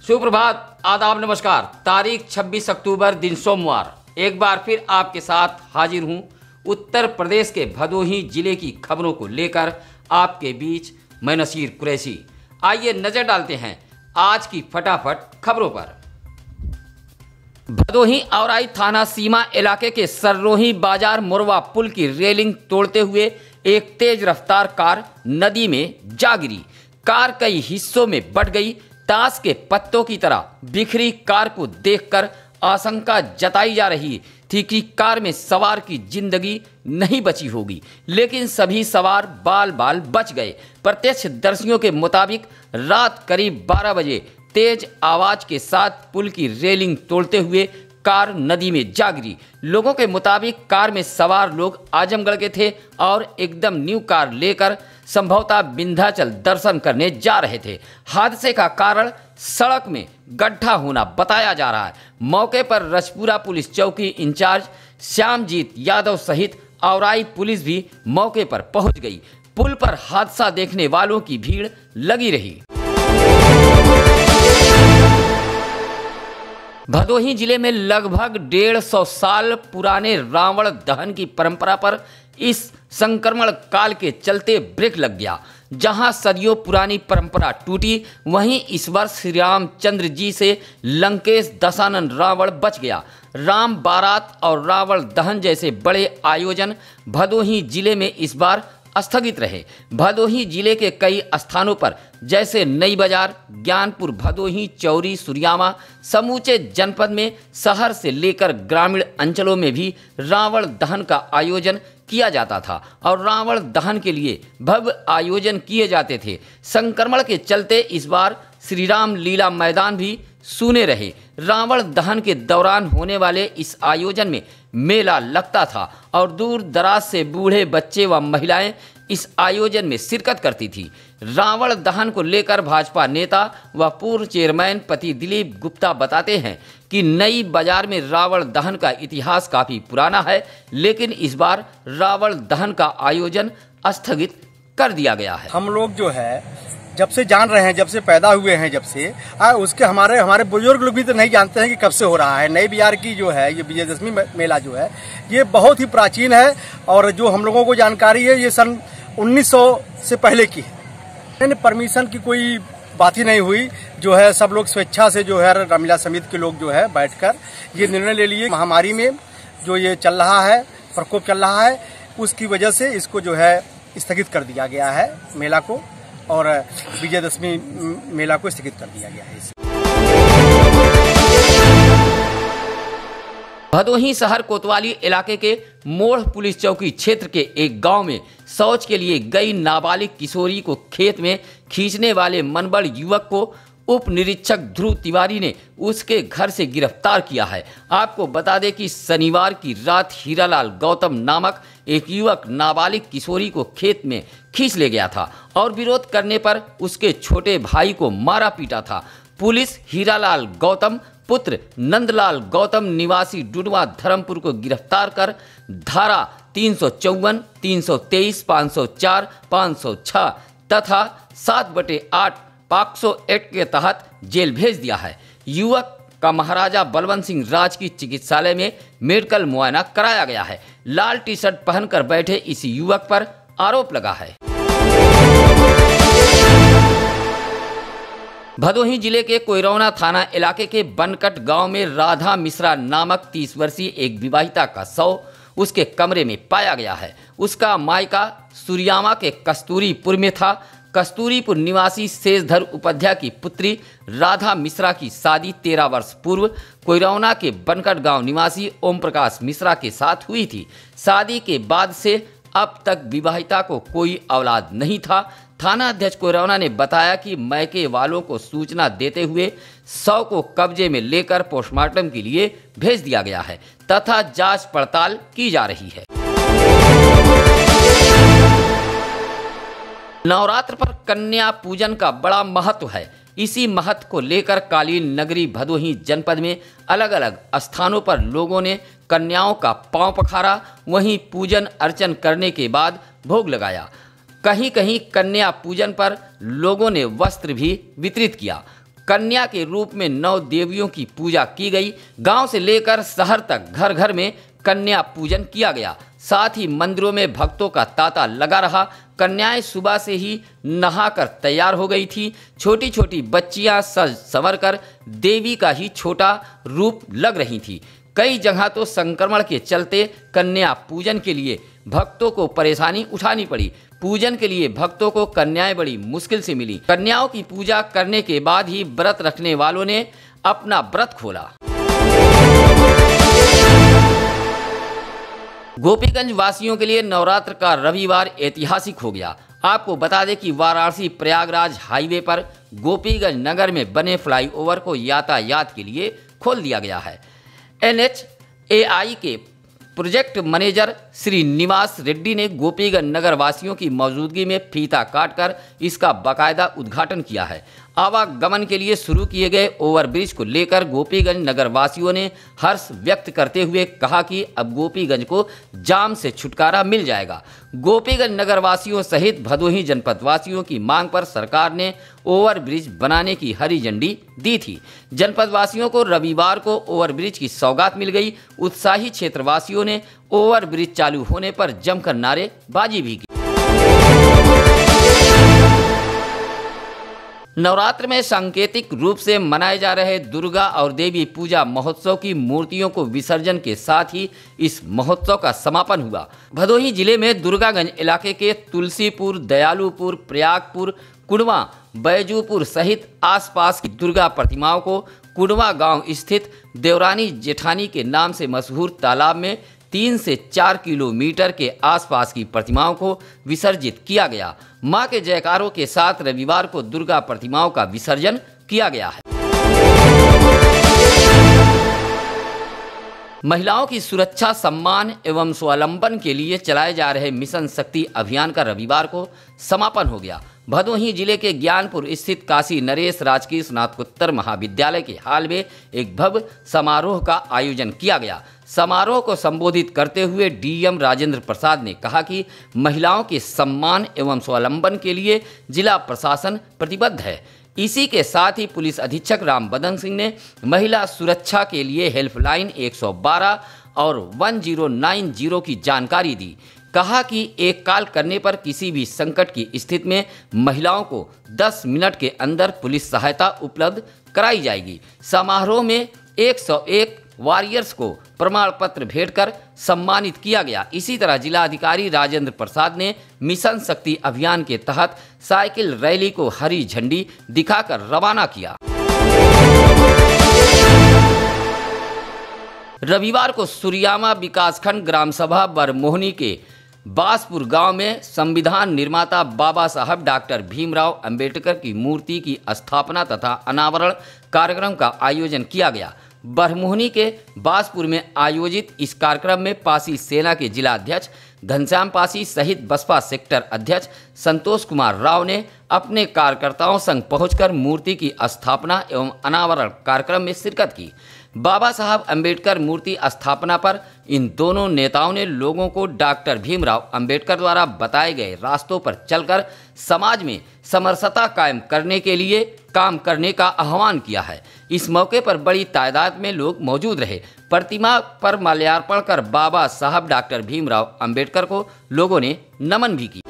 सुप्रभात, आदाब, नमस्कार। तारीख 26 अक्टूबर, दिन सोमवार। एक बार फिर आपके साथ हाजिर हूं उत्तर प्रदेश के भदोही जिले की खबरों को लेकर आपके बीच मैं नसीर कुरैशी। आइए नजर डालते हैं आज की फटाफट खबरों पर। भदोही औराई थाना सीमा इलाके के सर्रोही बाजार मुरवा पुल की रेलिंग तोड़ते हुए एक तेज रफ्तार कार नदी में जा गिरी। कार कई हिस्सों में बंट गई। ताश के पत्तों की तरह बिखरी कार को देखकर आशंका जताई जा रही थी कि कार में सवार की जिंदगी नहीं बची होगी, लेकिन सभी सवार बाल बाल बच गए। प्रत्यक्षदर्शियों के मुताबिक रात करीब 12 बजे तेज आवाज के साथ पुल की रेलिंग तोड़ते हुए कार नदी में जा गिरी। लोगों के मुताबिक कार में सवार लोग आजमगढ़ के थे और एकदम न्यू कार लेकर संभवतः विंध्याचल दर्शन करने जा रहे थे। हादसे का कारण सड़क में गड्ढा होना बताया जा रहा है। मौके पर रजपुरा पुलिस चौकी इंचार्ज श्यामजीत यादव सहित औराई पुलिस भी मौके पर पहुंच गई। पुल पर हादसा देखने वालों की भीड़ लगी रही। भदोही जिले में लगभग 150 साल पुराने रावण दहन की परंपरा पर इस संक्रमण काल के चलते ब्रेक लग गया। जहां सदियों पुरानी परंपरा टूटी, वहीं इस वर्ष श्री रामचंद्र जी से लंकेश दशानन रावण बच गया। राम बारात और रावण दहन जैसे बड़े आयोजन भदोही जिले में इस बार स्थगित रहे। भदोही जिले के कई स्थानों पर जैसे नई बाजार, ज्ञानपुर, भदोही, चौरी, सुरियामा, समूचे जनपद में शहर से लेकर ग्रामीण अंचलों में भी रावण दहन का आयोजन किया जाता था और रावण दहन के लिए भव्य आयोजन किए जाते थे। संक्रमण के चलते इस बार श्री राम लीला मैदान भी सूने रहे। रावण दहन के दौरान होने वाले इस आयोजन में मेला लगता था और दूर दराज से बूढ़े, बच्चे व महिलाएं इस आयोजन में शिरकत करती थी। रावण दहन को लेकर भाजपा नेता व पूर्व चेयरमैन पति दिलीप गुप्ता बताते हैं कि नई बाजार में रावण दहन का इतिहास काफी पुराना है, लेकिन इस बार रावण दहन का आयोजन स्थगित कर दिया गया है। हम लोग जो है जब से जान रहे हैं, जब से पैदा हुए हैं, जब से उसके हमारे बुजुर्ग लोग भी तो नहीं जानते हैं कि कब से हो रहा है। नई बिहार की जो है ये विजयदशमी मेला जो है ये बहुत ही प्राचीन है और जो हम लोगों को जानकारी है ये सन 1900 से पहले की है। परमिशन की कोई बात ही नहीं हुई। जो है सब लोग स्वेच्छा से जो है रामलीला समिति के लोग जो है बैठकर ये निर्णय ले लिए। महामारी में जो ये चल रहा है, प्रकोप चल रहा है, उसकी वजह से इसको जो है स्थगित कर दिया गया है मेला को, और विजयदशमी मेला को स्थगित कर दिया गया है। भदोही शहर कोतवाली इलाके के मोड़ पुलिस चौकी क्षेत्र के एक गांव में शौच के लिए गई नाबालिग किशोरी को खेत में खींचने वाले मनबड़ युवक को उप निरीक्षक ध्रुव तिवारी ने उसके घर से गिरफ्तार किया है। आपको बता दें कि शनिवार की रात हीरालाल गौतम नामक एक युवक नाबालिग किशोरी को खेत में खींच ले गया था और विरोध करने पर उसके छोटे भाई को मारा पीटा था। पुलिस हीरालाल गौतम पुत्र नंदलाल गौतम निवासी डुडवा धर्मपुर को गिरफ्तार कर धारा 354, 323, 504, 506 तथा 7/8 पॉक्सो एक्ट के तहत जेल भेज दिया है। युवक का महाराजा बलवंत सिंह राज की चिकित्सालय में मेडिकल मुआयना कराया गया है। लाल टी शर्ट पहनकर बैठे इस युवक पर आरोप लगा है। भदोही जिले के कोइरौना थाना इलाके के बनकट गांव में राधा मिश्रा नामक 30 वर्षीय एक विवाहिता का शव उसके कमरे में पाया गया है। उसका मायका सुरियामा के कस्तूरीपुर में था। कस्तूरीपुर निवासी शेषधर उपाध्याय की पुत्री राधा मिश्रा की शादी 13 वर्ष पूर्व कोइरौना के बनकट गांव निवासी ओम प्रकाश मिश्रा के साथ हुई थी। शादी के बाद से अब तक विवाहिता को कोई औलाद नहीं था। थाना अध्यक्ष कोइरौना ने बताया कि मैके वालों को सूचना देते हुए शव को कब्जे में लेकर पोस्टमार्टम के लिए भेज दिया गया है तथा जांच पड़ताल की जा रही है। नवरात्र पर कन्या पूजन का बड़ा महत्व है। इसी महत्व को लेकर कालीन नगरी भदोही जनपद में अलग अलग स्थानों पर लोगों ने कन्याओं का पांव पखारा, वहीं पूजन अर्चन करने के बाद भोग लगाया। कहीं कहीं कन्या पूजन पर लोगों ने वस्त्र भी वितरित किया। कन्या के रूप में 9 देवियों की पूजा की गई। गांव से लेकर शहर तक घर घर में कन्या पूजन किया गया। साथ ही मंदिरों में भक्तों का तांता लगा रहा। कन्याएं सुबह से ही नहाकर तैयार हो गई थी। छोटी छोटी बच्चियां सज संवर कर देवी का ही छोटा रूप लग रही थी। कई जगह तो संक्रमण के चलते कन्या पूजन के लिए भक्तों को परेशानी उठानी पड़ी। पूजन के लिए भक्तों को कन्याएं बड़ी मुश्किल से मिली। कन्याओं की पूजा करने के बाद ही व्रत रखने वालों ने अपना व्रत खोला। गोपीगंज वासियों के लिए नवरात्र का रविवार ऐतिहासिक हो गया। आपको बता दें कि वाराणसी प्रयागराज हाईवे पर गोपीगंज नगर में बने फ्लाईओवर को यातायात के लिए खोल दिया गया है। NHAI के प्रोजेक्ट मैनेजर श्रीनिवास रेड्डी ने गोपीगंज नगर वासियों की मौजूदगी में फीता काटकर इसका बाकायदा उद्घाटन किया है। आवागमन के लिए शुरू किए गए ओवरब्रिज को लेकर गोपीगंज नगर वासियों ने हर्ष व्यक्त करते हुए कहा कि अब गोपीगंज को जाम से छुटकारा मिल जाएगा। गोपीगंज नगर वासियों सहित भदोही जनपद वासियों की मांग पर सरकार ने ओवरब्रिज बनाने की हरी झंडी दी थी। जनपद वासियों को रविवार को ओवरब्रिज की सौगात मिल गई। उत्साही क्षेत्रवासियों ने ओवरब्रिज चालू होने पर जमकर नारेबाजी भी की। नवरात्र में सांकेतिक रूप से मनाए जा रहे दुर्गा और देवी पूजा महोत्सव की मूर्तियों को विसर्जन के साथ ही इस महोत्सव का समापन हुआ। भदोही जिले में दुर्गागंज इलाके के तुलसीपुर, दयालुपुर, प्रयागपुर, कुड़वा, बैजूपुर सहित आसपास की दुर्गा प्रतिमाओं को कुड़वा गांव स्थित देवरानी जेठानी के नाम से मशहूर तालाब में 3 से 4 किलोमीटर के आसपास की प्रतिमाओं को विसर्जित किया गया। मां के जयकारों के साथ रविवार को दुर्गा प्रतिमाओं का विसर्जन किया गया है। महिलाओं की सुरक्षा, सम्मान एवं स्वावलंबन के लिए चलाए जा रहे मिशन शक्ति अभियान का रविवार को समापन हो गया। भदोही जिले के ज्ञानपुर स्थित काशी नरेश राजकीय स्नातकोत्तर महाविद्यालय के हाल में एक भव्य समारोह का आयोजन किया गया। समारोह को संबोधित करते हुए DM राजेंद्र प्रसाद ने कहा कि महिलाओं के सम्मान एवं स्वावलंबन के लिए जिला प्रशासन प्रतिबद्ध है। इसी के साथ ही पुलिस अधीक्षक राम बदन सिंह ने महिला सुरक्षा के लिए हेल्पलाइन 112 और 1090 की जानकारी दी। कहा कि एक कॉल करने पर किसी भी संकट की स्थिति में महिलाओं को 10 मिनट के अंदर पुलिस सहायता उपलब्ध कराई जाएगी। समारोह में 101 वॉरियर्स को प्रमाण पत्र भेंट कर सम्मानित किया गया। इसी तरह जिलाधिकारी राजेंद्र प्रसाद ने मिशन शक्ति अभियान के तहत साइकिल रैली को हरी झंडी दिखाकर रवाना किया। रविवार को सुरियामा विकासखंड ग्राम सभा बरमोहनी के बासपुर गांव में संविधान निर्माता बाबा साहब डॉक्टर भीमराव अंबेडकर की मूर्ति की स्थापना तथा अनावरण कार्यक्रम का आयोजन किया गया। बरमोहनी के बासपुर में आयोजित इस कार्यक्रम में पासी सेना के जिला अध्यक्ष घनश्याम पासी सहित बसपा सेक्टर अध्यक्ष संतोष कुमार राव ने अपने कार्यकर्ताओं संग पहुंचकर मूर्ति की स्थापना एवं अनावरण कार्यक्रम में शिरकत की। बाबा साहब अंबेडकर मूर्ति स्थापना पर इन दोनों नेताओं ने लोगों को डॉक्टर भीमराव अंबेडकर द्वारा बताए गए रास्तों पर चलकर समाज में समरसता कायम करने के लिए काम करने का आह्वान किया है। इस मौके पर बड़ी तादाद में लोग मौजूद रहे। प्रतिमा पर माल्यार्पण कर बाबा साहब डॉक्टर भीमराव अंबेडकर को लोगों ने नमन भी किया।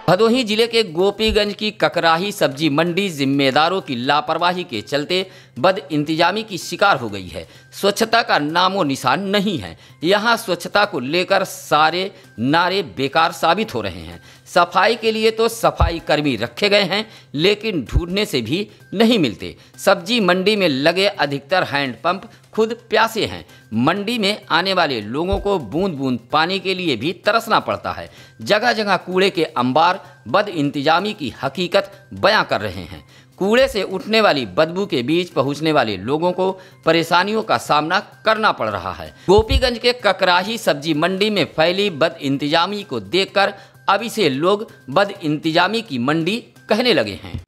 भदोही जिले के गोपीगंज की ककराही सब्जी मंडी जिम्मेदारों की लापरवाही के चलते बदइंतजामी की शिकार हो गई है। स्वच्छता का नामो निशान नहीं है। यहाँ स्वच्छता को लेकर सारे नारे बेकार साबित हो रहे हैं। सफाई के लिए तो सफाई कर्मी रखे गए हैं, लेकिन ढूंढने से भी नहीं मिलते। सब्जी मंडी में लगे अधिकतर हैंडपंप खुद प्यासे हैं। मंडी में आने वाले लोगों को बूंद बूंद पानी के लिए भी तरसना पड़ता है। जगह जगह कूड़े के अंबार बदइंतजामी की हकीकत बयां कर रहे हैं। कूड़े से उठने वाली बदबू के बीच पहुंचने वाले लोगों को परेशानियों का सामना करना पड़ रहा है। गोपीगंज के ककराही सब्जी मंडी में फैली बदइंतजामी को देखकर अब इसे लोग बदइंतजामी की मंडी कहने लगे हैं।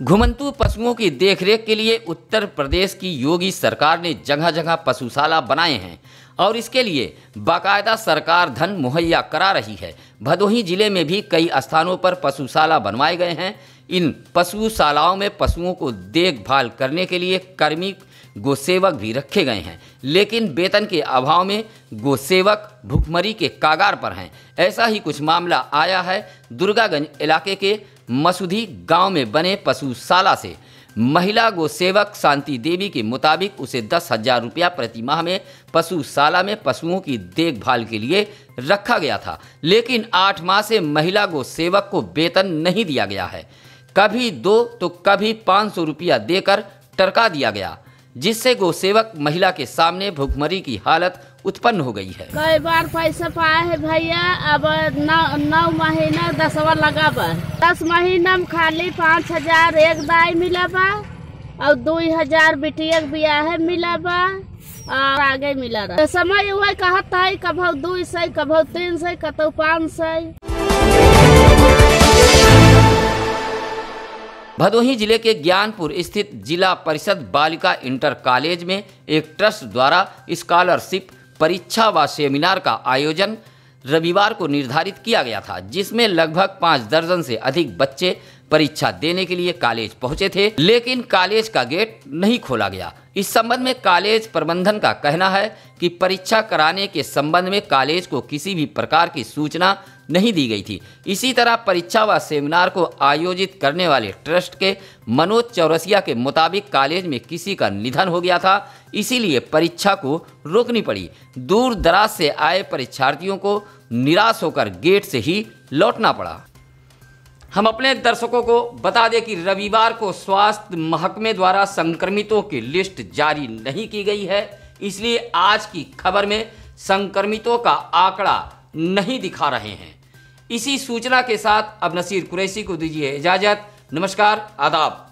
घुमंतू पशुओं की देखरेख के लिए उत्तर प्रदेश की योगी सरकार ने जगह जगह पशुशाला बनाए हैं। और इसके लिए बाकायदा सरकार धन मुहैया करा रही है। भदोही जिले में भी कई स्थानों पर पशुशाला बनवाए गए हैं। इन पशुशालाओं में पशुओं को देखभाल करने के लिए कर्मी गोसेवक भी रखे गए हैं, लेकिन वेतन के अभाव में गोसेवक भुखमरी के कागार पर हैं। ऐसा ही कुछ मामला आया है दुर्गागंज इलाके के मसूधी गांव में बने पशुशाला से। महिला गोसेवक शांति देवी के मुताबिक उसे 10,000 रुपया प्रति माह में पशुशाला में पशुओं की देखभाल के लिए रखा गया था, लेकिन 8 माह से महिला गोसेवक को वेतन नहीं दिया गया है। कभी 2 तो कभी 500 रुपया देकर टरका दिया गया, जिससे गोसेवक महिला के सामने भुखमरी की हालत उत्पन्न हो गई है। कई बार पैसा पाए है भैया, अब 9 महीना 10वां लगा बा। 10 महीना में खाली 5,000 एक दाई मिला बा और 2,000 बिटिया बियाह मिला बा और आगे मिला रहा। समय हुआ कहत है कभो 200 कभो 300 कतो 500। भदोही जिले के ज्ञानपुर स्थित जिला परिषद बालिका इंटर कॉलेज में एक ट्रस्ट द्वारा स्कॉलरशिप परीक्षा व सेमिनार का आयोजन रविवार को निर्धारित किया गया था, जिसमें लगभग 5 दर्जन से अधिक बच्चे परीक्षा देने के लिए कॉलेज पहुंचे थे, लेकिन कॉलेज का गेट नहीं खोला गया। इस संबंध में कॉलेज प्रबंधन का कहना है कि परीक्षा कराने के संबंध में कॉलेज को किसी भी प्रकार की सूचना नहीं दी गई थी। इसी तरह परीक्षा व सेमिनार को आयोजित करने वाले ट्रस्ट के मनोज चौरसिया के मुताबिक कॉलेज में किसी का निधन हो गया था, इसीलिए परीक्षा को रोकनी पड़ी। दूर दराज से आए परीक्षार्थियों को निराश होकर गेट से ही लौटना पड़ा। हम अपने दर्शकों को बता दें कि रविवार को स्वास्थ्य महकमे द्वारा संक्रमितों की लिस्ट जारी नहीं की गई है, इसलिए आज की खबर में संक्रमितों का आंकड़ा नहीं दिखा रहे हैं। इसी सूचना के साथ अब नसीर कुरैशी को दीजिए इजाजत। नमस्कार, आदाब।